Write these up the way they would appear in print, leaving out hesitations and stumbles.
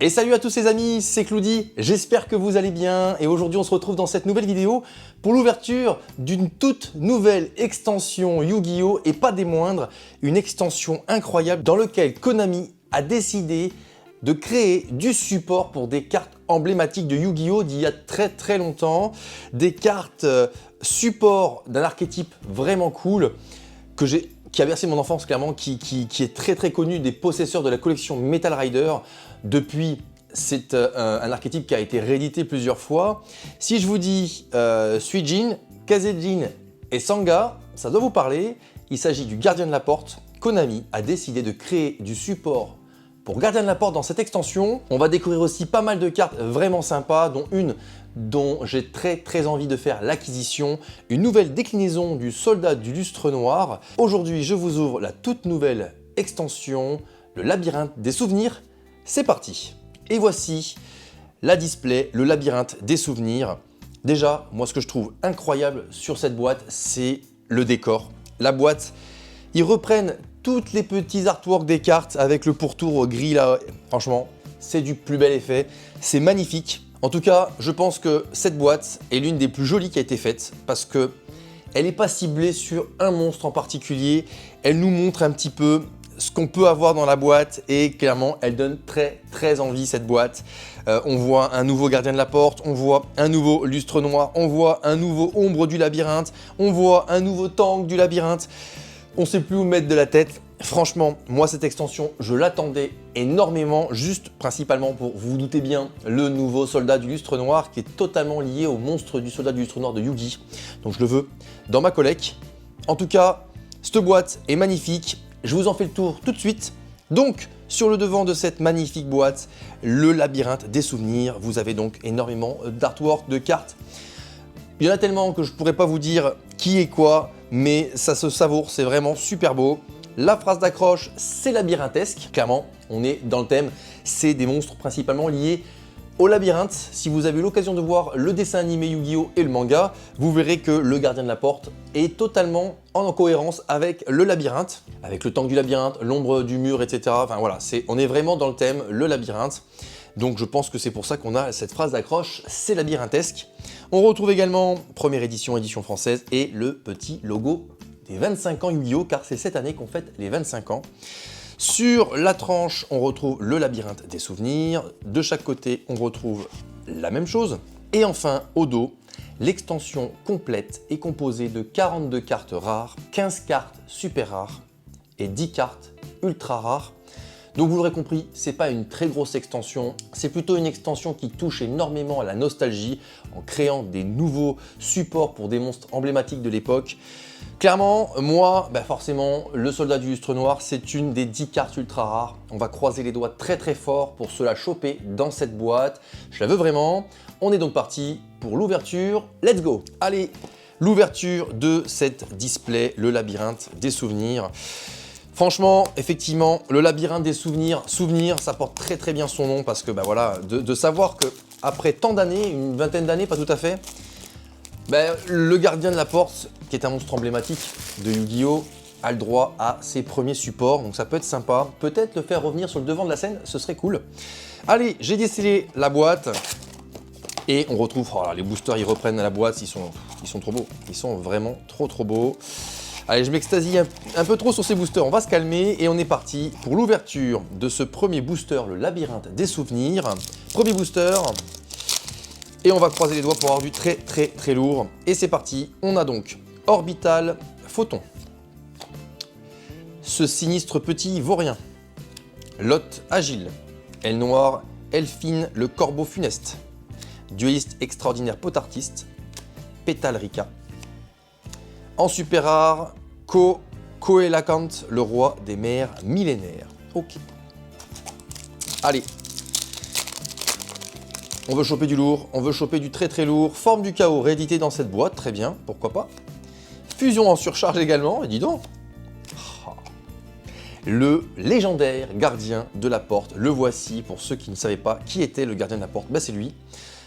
Et salut à tous les amis, c'est Cloudy, j'espère que vous allez bien et aujourd'hui on se retrouve dans cette nouvelle vidéo pour l'ouverture d'une toute nouvelle extension Yu-Gi-Oh! Et pas des moindres, une extension incroyable dans laquelle Konami a décidé de créer du support pour des cartes emblématiques de Yu-Gi-Oh! D'il y a très longtemps, des cartes support d'un archétype vraiment cool qui a bercé mon enfance clairement, qui est très connu des possesseurs de la collection Metal Rider. Depuis, c'est un archétype qui a été réédité plusieurs fois. Si je vous dis Suijin, Kazejin et Sanga, ça doit vous parler. Il s'agit du Gardien de la Porte. Konami a décidé de créer du support pour Gardien de la Porte dans cette extension. On va découvrir aussi pas mal de cartes vraiment sympas, dont une dont j'ai très envie de faire l'acquisition, une nouvelle déclinaison du Soldat du Lustre Noir. Aujourd'hui, je vous ouvre la toute nouvelle extension, le Labyrinthe des Souvenirs. C'est parti. Et voici la display, le Labyrinthe des Souvenirs. Déjà, moi ce que je trouve incroyable sur cette boîte, c'est le décor. La boîte, ils reprennent toutes les petits artworks des cartes avec le pourtour gris là. Franchement, c'est du plus bel effet, c'est magnifique. En tout cas, je pense que cette boîte est l'une des plus jolies qui a été faite parce que elle n'est pas ciblée sur un monstre en particulier. Elle nous montre un petit peu ce qu'on peut avoir dans la boîte et clairement, elle donne très envie cette boîte. On voit un nouveau Gardien de la Porte, on voit un nouveau Lustre Noir, on voit un nouveau Ombre du Labyrinthe, on voit un nouveau Tank du Labyrinthe. On ne sait plus où mettre de la tête. Franchement, moi cette extension, je l'attendais énormément, juste principalement pour, vous vous doutez bien, le nouveau Soldat du Lustre Noir qui est totalement lié au monstre du Soldat du Lustre Noir de Yu-Gi. Donc je le veux dans ma collecte. En tout cas, cette boîte est magnifique. Je vous en fais le tour tout de suite. Donc, sur le devant de cette magnifique boîte, le Labyrinthe des Souvenirs. Vous avez donc énormément d'artwork, de cartes. Il y en a tellement que je ne pourrais pas vous dire qui est quoi, mais ça se savoure, c'est vraiment super beau. La phrase d'accroche, c'est labyrinthesque. Clairement, on est dans le thème. C'est des monstres principalement liés au labyrinthe. Si vous avez eu l'occasion de voir le dessin animé Yu-Gi-Oh! Et le manga, vous verrez que le Gardien de la Porte est totalement en cohérence avec le labyrinthe, avec le tank du labyrinthe, l'ombre du mur, etc. Enfin voilà, on est vraiment dans le thème, le labyrinthe. Donc je pense que c'est pour ça qu'on a cette phrase d'accroche, c'est labyrinthesque. On retrouve également première édition, édition française et le petit logo des 25 ans Yu-Gi-Oh! Car c'est cette année qu'on fête les 25 ans. Sur la tranche, on retrouve le Labyrinthe des Souvenirs. De chaque côté, on retrouve la même chose. Et enfin, au dos, l'extension complète est composée de 42 cartes rares, 15 cartes super rares et 10 cartes ultra rares. Donc vous l'aurez compris, c'est pas une très grosse extension, c'est plutôt une extension qui touche énormément à la nostalgie en créant des nouveaux supports pour des monstres emblématiques de l'époque. Clairement, moi, forcément, le Soldat du Lustre Noir, c'est une des 10 cartes ultra rares. On va croiser les doigts très fort pour se la choper dans cette boîte. Je la veux vraiment. On est donc parti pour l'ouverture. Let's go! Allez, l'ouverture de cette display, le Labyrinthe des Souvenirs. Franchement, effectivement, le Labyrinthe des Souvenirs, ça porte très bien son nom parce que voilà, de savoir qu'après tant d'années, une vingtaine d'années, pas tout à fait, le Gardien de la Porte, qui est un monstre emblématique de Yu-Gi-Oh!, a le droit à ses premiers supports, donc ça peut être sympa. Peut-être le faire revenir sur le devant de la scène, ce serait cool. Allez, j'ai décellé la boîte et on retrouve, oh là, les boosters, ils reprennent la boîte, ils sont trop beaux. Ils sont vraiment trop beaux. Allez, je m'extasie un peu trop sur ces boosters, on va se calmer et on est parti pour l'ouverture de ce premier booster, le Labyrinthe des Souvenirs. Premier booster. Et on va croiser les doigts pour avoir du très lourd. Et c'est parti, on a donc Orbital Photon. Ce sinistre petit vaurien. Lot Agile. Aile Noire, Elfine, le Corbeau Funeste. Dueliste extraordinaire potartiste. Pétale Rika. En super rare, Coelacant, le roi des mers millénaires. Ok. Allez. On veut choper du lourd, on veut choper du très lourd. Forme du chaos réédité dans cette boîte, très bien, pourquoi pas. Fusion en surcharge également, et dis donc. Le légendaire Gardien de la Porte, le voici pour ceux qui ne savaient pas qui était le Gardien de la Porte, c'est lui.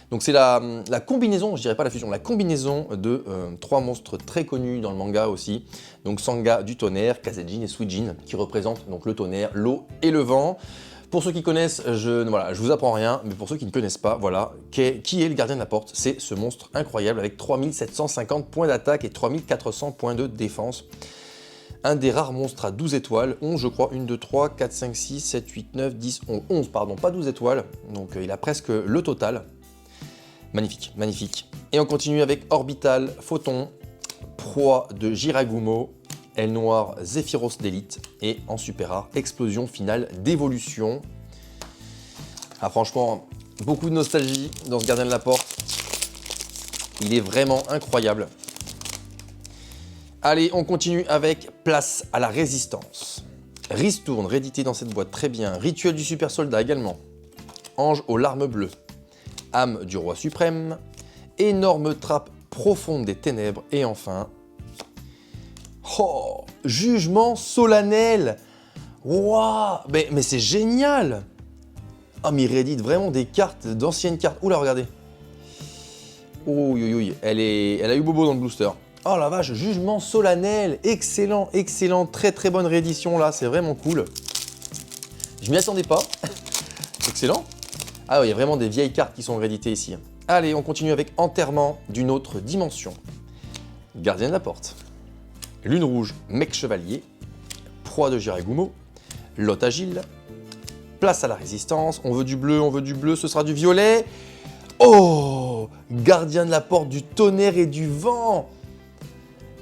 Donc c'est la combinaison, je dirais pas la fusion, la combinaison de trois monstres très connus dans le manga aussi. Donc Sanga du tonnerre, Kazejin et Suijin qui représentent donc le tonnerre, l'eau et le vent. Pour ceux qui connaissent, voilà, je vous apprends rien, mais pour ceux qui ne connaissent pas, voilà, qui est le gardien de la porte? C'est ce monstre incroyable avec 3750 points d'attaque et 3400 points de défense. Un des rares monstres à 12 étoiles, 11 je crois, 1, 2, 3, 4, 5, 6, 7, 8, 9, 10, 11, 11 pardon, pas 12 étoiles, donc il a presque le total. Magnifique, magnifique. Et on continue avec Orbital Photon, proie de Jiragumo, aile noire Zephyros d'élite et en super rare, explosion finale d'évolution. Ah franchement, beaucoup de nostalgie dans ce gardien de la porte. Il est vraiment incroyable. Allez, on continue avec Place à la Résistance. Ristourne, réédité dans cette boîte, très bien. Rituel du super soldat également. Ange aux larmes bleues. Âme du roi suprême. Énorme trappe profonde des ténèbres. Et enfin... Oh, jugement solennel. Waouh, mais c'est génial. Ah, mais il réédite vraiment des cartes, d'anciennes cartes. Oula, regardez. Oh, elle a eu bobo dans le booster. Oh la vache, jugement solennel. Excellent, excellent. Très très bonne réédition là, c'est vraiment cool. Je m'y attendais pas. Excellent. Ah oui, il y a vraiment des vieilles cartes qui sont rééditées ici. Allez, on continue avec Enterrement d'une autre dimension. Gardien de la porte. Lune rouge, mec chevalier, proie de Jiragumo, lot agile, place à la résistance, on veut du bleu, ce sera du violet. Oh, gardien de la porte du tonnerre et du vent.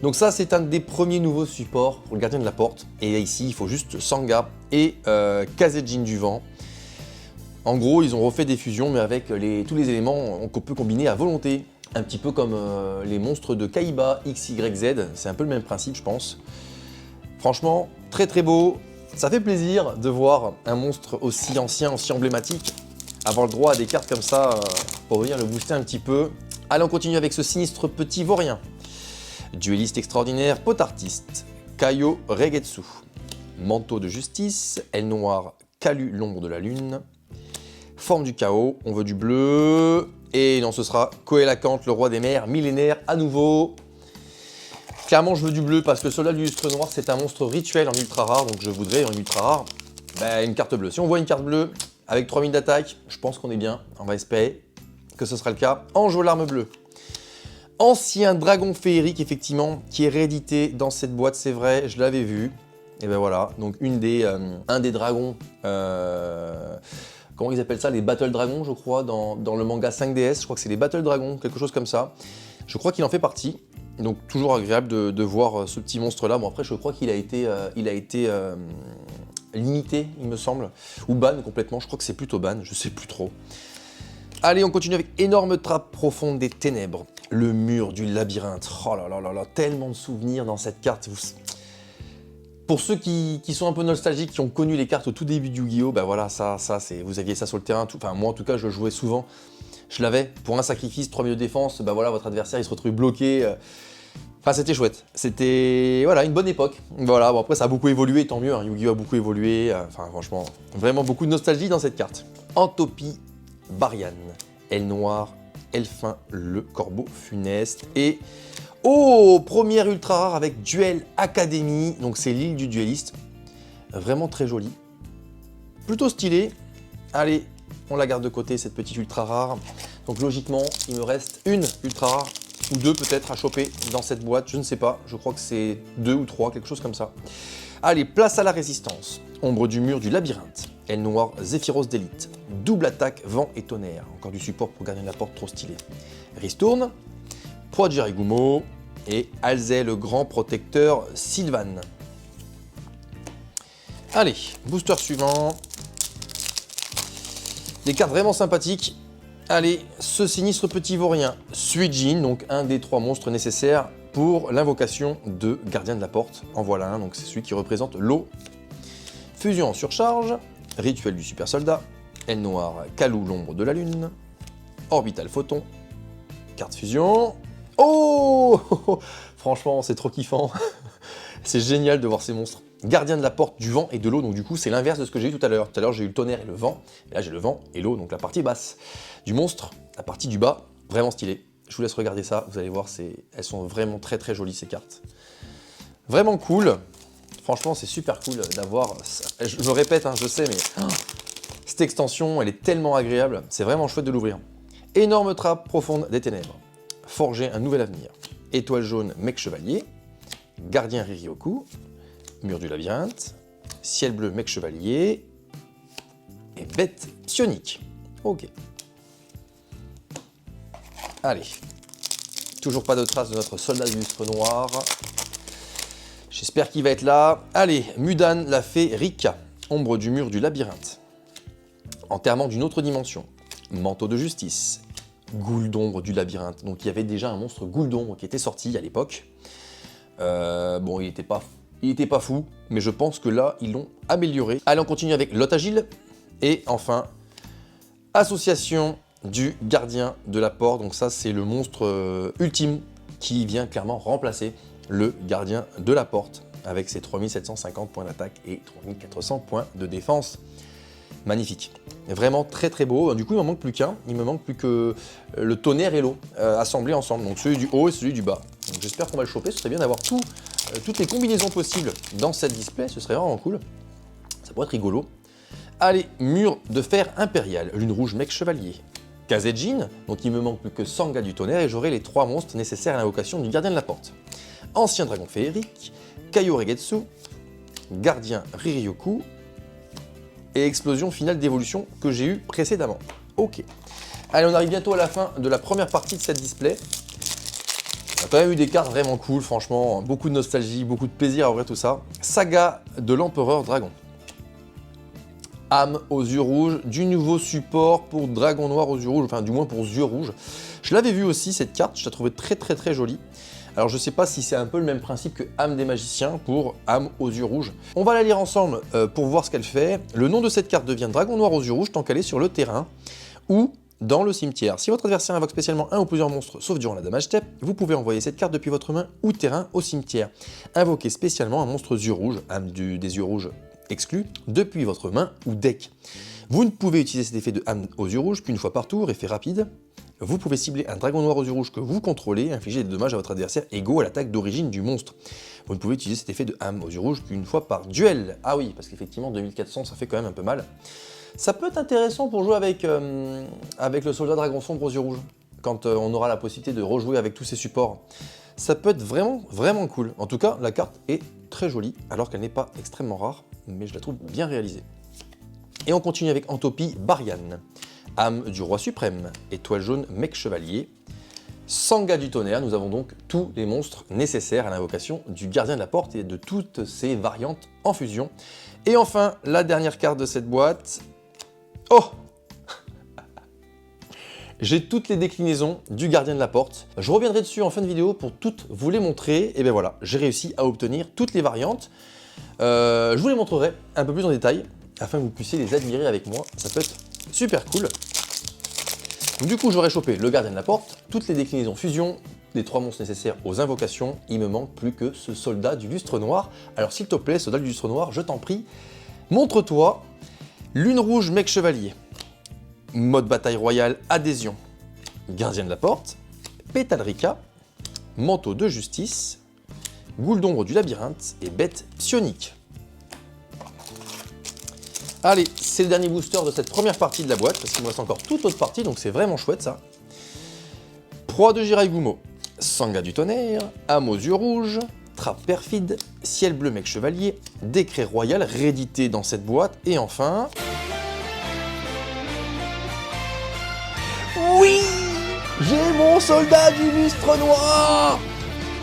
Donc ça, c'est un des premiers nouveaux supports pour le gardien de la porte. Et ici, il faut juste Sanga et Kazejin du vent. En gros, ils ont refait des fusions, mais avec tous les éléments qu'on peut combiner à volonté. Un petit peu comme les monstres de Kaiba XYZ, c'est un peu le même principe je pense. Franchement, très très beau, ça fait plaisir de voir un monstre aussi ancien, aussi emblématique, avoir le droit à des cartes comme ça pour venir le booster un petit peu. Allez, on continue avec ce sinistre petit vaurien. Dueliste extraordinaire, potartiste, Kaio Regetsu, manteau de justice, aile noire, Kalu l'ombre de la lune, forme du chaos, on veut du bleu... Et non, ce sera Coelacanthe, le roi des mers, millénaire à nouveau. Clairement, je veux du bleu parce que Soldat du lustre noir, c'est un monstre rituel en ultra rare. Donc je voudrais en ultra rare une carte bleue. Si on voit une carte bleue avec 3000 d'attaque, je pense qu'on est bien. On va espérer que ce sera le cas. Ange aux larmes bleues. Ancien dragon féerique, effectivement, qui est réédité dans cette boîte, c'est vrai, je l'avais vu. Et ben voilà, donc un des dragons... Comment ils appellent ça? Les Battle Dragons, je crois, dans le manga 5DS. Je crois que c'est les Battle Dragons, quelque chose comme ça. Je crois qu'il en fait partie. Donc, toujours agréable de voir ce petit monstre-là. Bon, après, je crois qu'il a été, limité, il me semble. Ou ban complètement. Je crois que c'est plutôt ban. Je sais plus trop. Allez, on continue avec Énorme trappe profonde des ténèbres. Le mur du labyrinthe. Oh là là là là, tellement de souvenirs dans cette carte. Pour ceux qui sont un peu nostalgiques, qui ont connu les cartes au tout début du Yu-Gi-Oh, ben voilà, vous aviez ça sur le terrain. Enfin, moi en tout cas, je jouais souvent. Je l'avais. Pour un sacrifice, 3000 de défense, ben voilà, votre adversaire il se retrouve bloqué. Enfin, c'était chouette. C'était voilà, une bonne époque. Voilà, bon après ça a beaucoup évolué, tant mieux. Hein. Yu-Gi-Oh a beaucoup évolué. Enfin, franchement, vraiment beaucoup de nostalgie dans cette carte. Entopie Barian, aile noire, Elfin le corbeau funeste et oh, première ultra rare avec Duel Academy, donc c'est l'île du dueliste, vraiment très jolie, plutôt stylé. Allez, on la garde de côté cette petite ultra rare, donc logiquement il me reste une ultra rare, ou deux peut-être à choper dans cette boîte, je ne sais pas, je crois que c'est 2 ou 3, quelque chose comme ça. Allez, place à la résistance, ombre du mur du labyrinthe, aile noire Zephyros d'élite, double attaque, vent et tonnerre, encore du support pour garder la porte, trop stylé. Ristourne, proie de Jiragumo et Alzey, le grand protecteur Sylvan. Allez, booster suivant. Des cartes vraiment sympathiques. Allez, ce sinistre petit vaurien, Suijin, donc un des 3 monstres nécessaires pour l'invocation de Gardien de la Porte. En voilà un, donc c'est celui qui représente l'eau. Fusion en surcharge, rituel du super soldat, aile noire, Kalou, l'ombre de la lune, orbital photon, carte fusion. Oh, franchement, c'est trop kiffant. C'est génial de voir ces monstres. Gardien de la porte du vent et de l'eau, donc du coup c'est l'inverse de ce que j'ai eu tout à l'heure. Tout à l'heure j'ai eu le tonnerre et le vent, et là j'ai le vent et l'eau, donc la partie basse du monstre, la partie du bas, vraiment stylé. Je vous laisse regarder ça, vous allez voir, elles sont vraiment très très jolies ces cartes. Vraiment cool, franchement c'est super cool d'avoir, je me répète, hein, je sais, mais Cette extension, elle est tellement agréable, c'est vraiment chouette de l'ouvrir. Énorme trappe profonde des ténèbres. Forger un nouvel avenir. Étoile jaune, mec chevalier. Gardien Riryoku. Mur du labyrinthe. Ciel bleu, mec chevalier. Et bête psionique. Ok. Allez. Toujours pas de trace de notre soldat illustre noir. J'espère qu'il va être là. Allez, Mudan, la fée Rika. Ombre du mur du labyrinthe. Enterrement d'une autre dimension. Manteau de justice. Goule d'ombre du labyrinthe. Donc il y avait déjà un monstre goule d'ombre qui était sorti à l'époque. Bon, il était pas fou, mais je pense que là, ils l'ont amélioré. Allez, on continue avec Lot Agile. Et enfin, association du gardien de la porte. Donc ça, c'est le monstre ultime qui vient clairement remplacer le gardien de la porte avec ses 3750 points d'attaque et 3400 points de défense. Magnifique. Vraiment très très beau. Du coup, il ne m'en manque plus qu'un. Il me manque plus que le tonnerre et l'eau assemblés ensemble. Donc celui du haut et celui du bas. J'espère qu'on va le choper. Ce serait bien d'avoir toutes les combinaisons possibles dans cette display. Ce serait vraiment cool. Ça pourrait être rigolo. Allez, mur de fer impérial. Lune rouge, mec chevalier. Kazejin. Donc il me manque plus que Sanga du tonnerre et j'aurai les 3 monstres nécessaires à l'invocation du gardien de la porte. Ancien dragon féerique. Kaio Regetsu. Gardien Riryoku. Et explosion finale d'évolution que j'ai eu précédemment. Ok. Allez, on arrive bientôt à la fin de la première partie de cette display. On a quand même eu des cartes vraiment cool, franchement. Beaucoup de nostalgie, beaucoup de plaisir à ouvrir tout ça. Saga de l'Empereur Dragon. Âme aux yeux rouges, du nouveau support pour Dragon Noir aux yeux rouges, enfin du moins pour yeux rouges. Je l'avais vu aussi cette carte, je la trouvais très très très jolie. Alors je sais pas si c'est un peu le même principe que Âme des magiciens pour Âme aux yeux rouges. On va la lire ensemble pour voir ce qu'elle fait. Le nom de cette carte devient Dragon Noir aux yeux rouges tant qu'elle est sur le terrain ou dans le cimetière. Si votre adversaire invoque spécialement un ou plusieurs monstres, sauf durant la damage step, vous pouvez envoyer cette carte depuis votre main ou terrain au cimetière. Invoquez spécialement un monstre yeux rouges, Âme des yeux rouges exclu, depuis votre main ou deck. Vous ne pouvez utiliser cet effet de Âme aux yeux rouges qu'une fois par tour, effet rapide. Vous pouvez cibler un dragon noir aux yeux rouges que vous contrôlez et infliger des dommages à votre adversaire égaux à l'attaque d'origine du monstre. Vous ne pouvez utiliser cet effet de Âme aux yeux rouges qu'une fois par duel. Ah oui, parce qu'effectivement 2400 ça fait quand même un peu mal. Ça peut être intéressant pour jouer avec le soldat dragon sombre aux yeux rouges, quand on aura la possibilité de rejouer avec tous ces supports. Ça peut être vraiment, vraiment cool. En tout cas, la carte est très jolie, alors qu'elle n'est pas extrêmement rare, mais je la trouve bien réalisée. Et on continue avec Entopie Barian. Âme du roi suprême, étoile jaune, mec chevalier. Sanga du tonnerre, nous avons donc tous les monstres nécessaires à l'invocation du gardien de la porte et de toutes ses variantes en fusion. Et enfin, la dernière carte de cette boîte. Oh! J'ai toutes les déclinaisons du gardien de la porte. Je reviendrai dessus en fin de vidéo pour toutes vous les montrer. Et bien voilà, j'ai réussi à obtenir toutes les variantes. Je vous les montrerai un peu plus en détail afin que vous puissiez les admirer avec moi. Ça peut être super cool. Du coup, j'aurais chopé le gardien de la porte, toutes les déclinaisons fusion, les 3 monstres nécessaires aux invocations. Il me manque plus que ce soldat du lustre noir. Alors s'il te plaît, soldat du lustre noir, je t'en prie, montre-toi. Lune rouge, mec chevalier. Mode bataille royale, adhésion. Gardien de la porte. Pétale Rika. Manteau de justice. Goule d'ombre du labyrinthe et bête psionique. Allez, c'est le dernier booster de cette première partie de la boîte, parce qu'il me reste encore toute autre partie, donc c'est vraiment chouette ça. Proie de Jirai Gumo, Sanga du tonnerre, Âme aux yeux rouges, Trappe perfide, Ciel bleu mec chevalier, Décret royal réédité dans cette boîte, et enfin... Oui! J'ai mon soldat du lustre noir!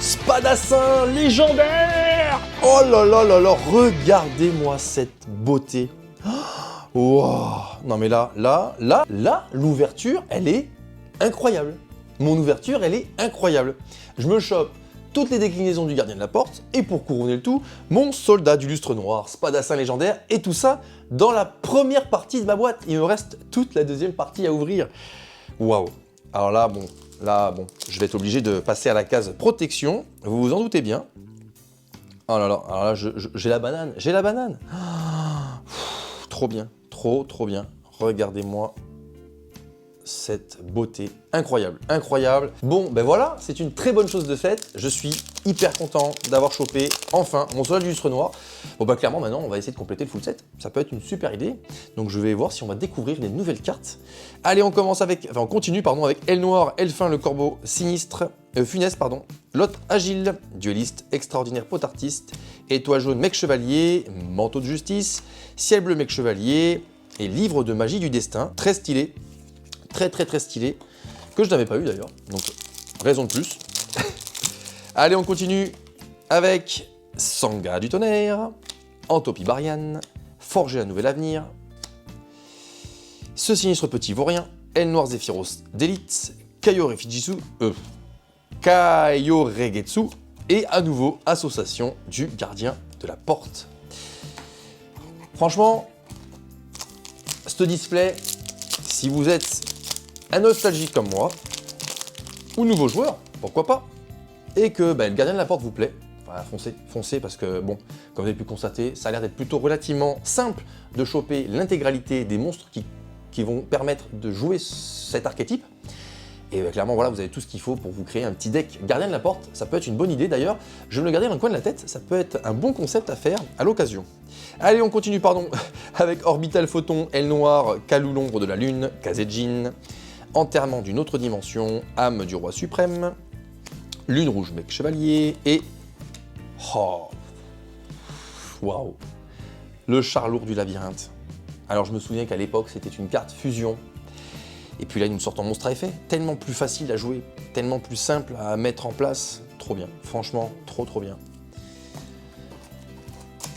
Spadassin légendaire! Oh là là là là, regardez-moi cette beauté! Wow. Non mais là, l'ouverture, elle est incroyable. Mon ouverture, elle est incroyable. Je me chope toutes les déclinaisons du gardien de la porte, et pour couronner le tout, mon soldat du lustre noir, Spadassin légendaire, et tout ça dans la première partie de ma boîte. Il me reste toute la deuxième partie à ouvrir. Waouh. Alors là, bon, je vais être obligé de passer à la case protection, vous vous en doutez bien. Oh là là, alors là, j'ai la banane, Trop bien, trop bien. Regardez-moi cette beauté incroyable, incroyable. Bon, ben voilà, c'est une très bonne chose de faite. Je suis hyper content d'avoir chopé enfin mon soldat du lustre noir. Bon bah clairement maintenant on va essayer de compléter le full set. Ça peut être une super idée. Donc je vais voir si on va découvrir les nouvelles cartes. Allez, on commence avec, enfin on continue pardon avec Aile Noire, Elfin le Corbeau sinistre, funeste pardon, Lot agile, dueliste extraordinaire potartiste, Étoile jaune mec chevalier, manteau de justice, Ciel bleu mec chevalier et livre de magie du destin. Très stylé, très stylé, que je n'avais pas eu d'ailleurs. Donc raison de plus. Allez, on continue avec Sangha du tonnerre, Entopie Barian, Forger un nouvel avenir, Ce sinistre petit vaurien, Aile Noire Zephyros d'élite, Kaioregetsu et à nouveau Association du gardien de la porte. Franchement, ce display, si vous êtes un nostalgique comme moi, ou nouveau joueur, pourquoi pas, et que le gardien de la porte vous plaît, enfin, foncez parce que bon, comme vous avez pu constater, ça a l'air d'être plutôt relativement simple de choper l'intégralité des monstres qui vont permettre de jouer cet archétype. Et clairement, voilà, vous avez tout ce qu'il faut pour vous créer un petit deck gardien de la porte. Ça peut être une bonne idée d'ailleurs. Je vais me le garder dans le coin de la tête. Ça peut être un bon concept à faire à l'occasion. Allez, on continue, pardon, avec Orbital Photon, Aile Noire, Kalou l'ombre de la lune, Kazejin, Enterrement d'une autre dimension, Âme du roi suprême, Lune rouge mec chevalier et... Oh, waouh, le char lourd du labyrinthe. Alors je me souviens qu'à l'époque c'était une carte fusion. Et puis là, ils nous sortent en monstre à effet, tellement plus facile à jouer, tellement plus simple à mettre en place. Trop bien, franchement, trop bien.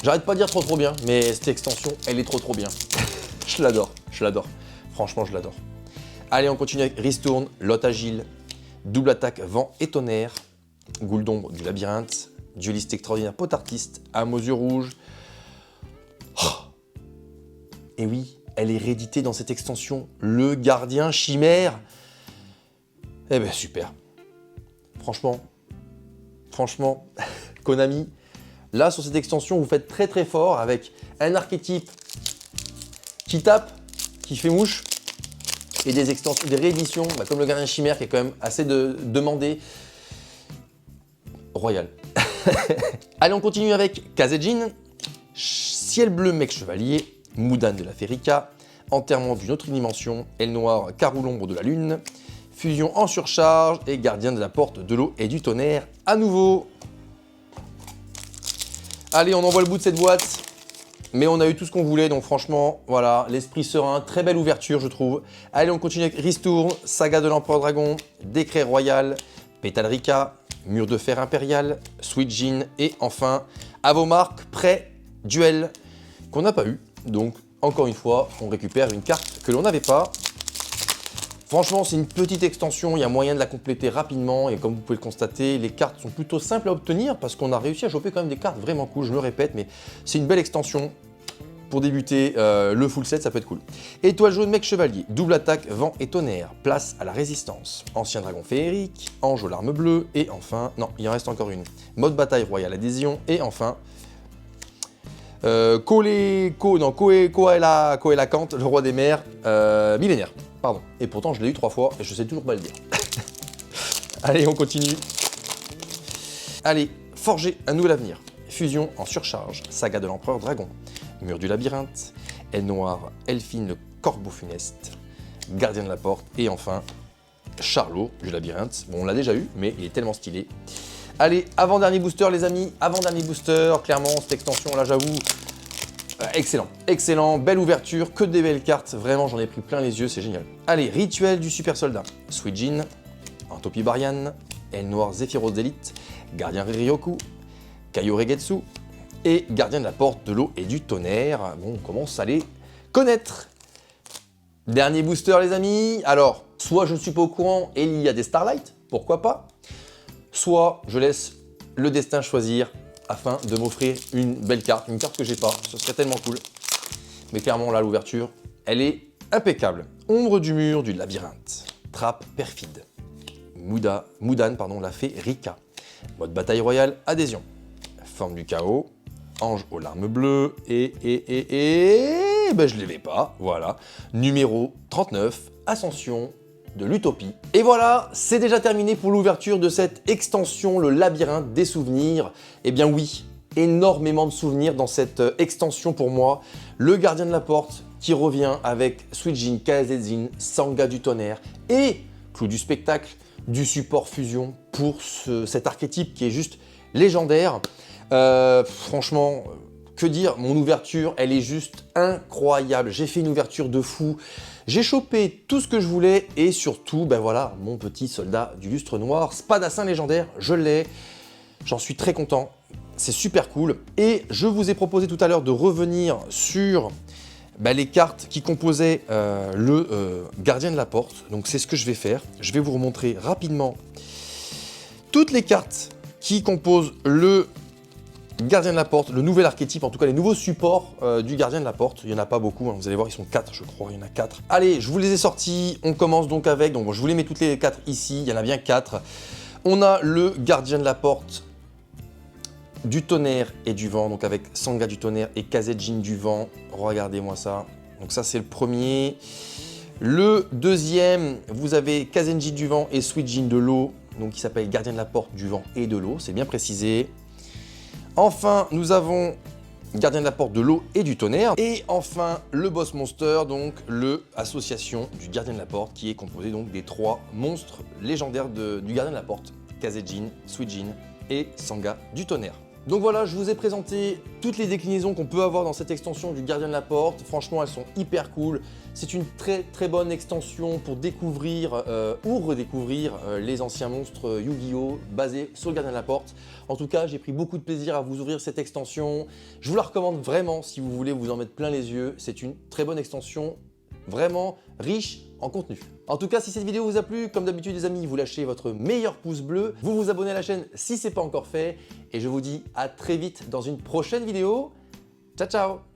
J'arrête pas de dire trop bien, mais cette extension, elle est trop bien. Je l'adore. Franchement, je l'adore. Allez, on continue avec Ristourne, Lot agile, double attaque, vent et tonnerre, Goule d'ombre du labyrinthe, dueliste extraordinaire potartiste, âme aux yeux rouges. Oh. Et oui, elle est rééditée dans cette extension, le gardien chimère. Eh ben super. Franchement, Konami, là sur cette extension, vous faites très fort avec un archétype qui tape, qui fait mouche, et des extensions, des rééditions, comme le gardien chimère qui est quand même assez demandé. Royal. Allez, on continue avec Kazejin, Ciel bleu mec chevalier, Mudan de la Férica, Enterrement d'une autre dimension, Aile Noire, Karou l'ombre de la lune, Fusion en surcharge et Gardien de la porte de l'eau et du tonnerre à nouveau. Allez, on envoie le bout de cette boîte, mais on a eu tout ce qu'on voulait, donc franchement, voilà, l'esprit serein, très belle ouverture je trouve. Allez, on continue avec Ristourne, Saga de l'Empereur Dragon, Décret Royal, Pétalrica, Mur de Fer Impérial, Sweet Gin et enfin, à vos marques, prêt, duel, qu'on n'a pas eu. Donc, encore une fois, on récupère une carte que l'on n'avait pas. Franchement, c'est une petite extension, il y a moyen de la compléter rapidement et comme vous pouvez le constater, les cartes sont plutôt simples à obtenir parce qu'on a réussi à choper quand même des cartes vraiment cool, je me répète, mais c'est une belle extension. Pour débuter le full set, ça peut être cool. Étoile jaune mec chevalier, double attaque, vent et tonnerre, place à la résistance, ancien dragon féerique, ange aux larmes bleues et enfin, non, il en reste encore une, mode bataille royale adhésion et enfin, Koala Kant, le roi des mers, millénaire, pardon. Et pourtant je l'ai eu 3 fois et je sais toujours pas le dire. Allez, on continue. Allez, forger un nouvel avenir. Fusion en surcharge, saga de l'empereur dragon, mur du labyrinthe, Aile Noire, Elfine le corbeau funeste, gardien de la porte et enfin Charlot du labyrinthe. Bon, on l'a déjà eu, mais il est tellement stylé. Allez, avant-dernier booster les amis, avant-dernier booster, clairement cette extension là j'avoue, excellent, belle ouverture, que des belles cartes, vraiment j'en ai pris plein les yeux, c'est génial. Allez, rituel du super soldat, Sweet Gin, Entopie Barian, Aile Noire Zephyros d'élite, gardien Riryoku, Kaioregetsu et gardien de la porte de l'eau et du tonnerre. Bon, on commence à les connaître. Dernier booster les amis, alors soit je ne suis pas au courant et il y a des Starlight, pourquoi pas, soit je laisse le destin choisir afin de m'offrir une belle carte, une carte que j'ai pas, ce serait tellement cool. Mais clairement là l'ouverture, elle est impeccable. Ombre du mur du labyrinthe, trappe perfide, Mudan, pardon, la fée Rika, mode bataille royale, adhésion, forme du chaos, ange aux larmes bleues et je l'avais pas, voilà. Numéro 39, Ascension de l'utopie. Et voilà, c'est déjà terminé pour l'ouverture de cette extension, le labyrinthe des souvenirs. Eh bien oui, énormément de souvenirs dans cette extension pour moi. Le gardien de la porte qui revient avec Suijin, Kazejin, Sangha du tonnerre et clou du spectacle, du support fusion pour cet archétype qui est juste légendaire. Franchement, que dire, mon ouverture, elle est juste incroyable. J'ai fait une ouverture de fou. J'ai chopé tout ce que je voulais et surtout, ben voilà, mon petit soldat du lustre noir, Spadassin légendaire, je l'ai. J'en suis très content. C'est super cool. Et je vous ai proposé tout à l'heure de revenir sur les cartes qui composaient le gardien de la porte. Donc c'est ce que je vais faire. Je vais vous remontrer rapidement toutes les cartes qui composent le gardien de la porte, le nouvel archétype, en tout cas les nouveaux supports du gardien de la porte. Il n'y en a pas beaucoup, hein. Vous allez voir, ils sont 4 je crois, il y en a 4. Allez, je vous les ai sortis, on commence donc avec, donc bon, je vous les mets toutes les 4 ici, il y en a bien 4. On a le gardien de la porte du tonnerre et du vent, donc avec Sangha du tonnerre et Kazejin du vent. Regardez-moi ça. Donc ça c'est le premier. Le deuxième, vous avez Kazejin du vent et Suijin de l'eau, donc qui s'appelle gardien de la porte du vent et de l'eau, c'est bien précisé. Enfin, nous avons gardien de la porte de l'eau et du tonnerre. Et enfin, le boss monster, donc le association du gardien de la porte, qui est composé donc des 3 monstres légendaires du gardien de la porte, Kazejin, Suijin et Sangha du tonnerre. Donc voilà, je vous ai présenté toutes les déclinaisons qu'on peut avoir dans cette extension du gardien de la porte. Franchement, elles sont hyper cool. C'est une très bonne extension pour découvrir ou redécouvrir les anciens monstres Yu-Gi-Oh! Basés sur le gardien de la porte. En tout cas, j'ai pris beaucoup de plaisir à vous ouvrir cette extension. Je vous la recommande vraiment si vous voulez vous en mettre plein les yeux. C'est une très bonne extension, vraiment riche en contenu. En tout cas, si cette vidéo vous a plu, comme d'habitude les amis, vous lâchez votre meilleur pouce bleu, vous vous abonnez à la chaîne si ce n'est pas encore fait, et je vous dis à très vite dans une prochaine vidéo. Ciao ciao!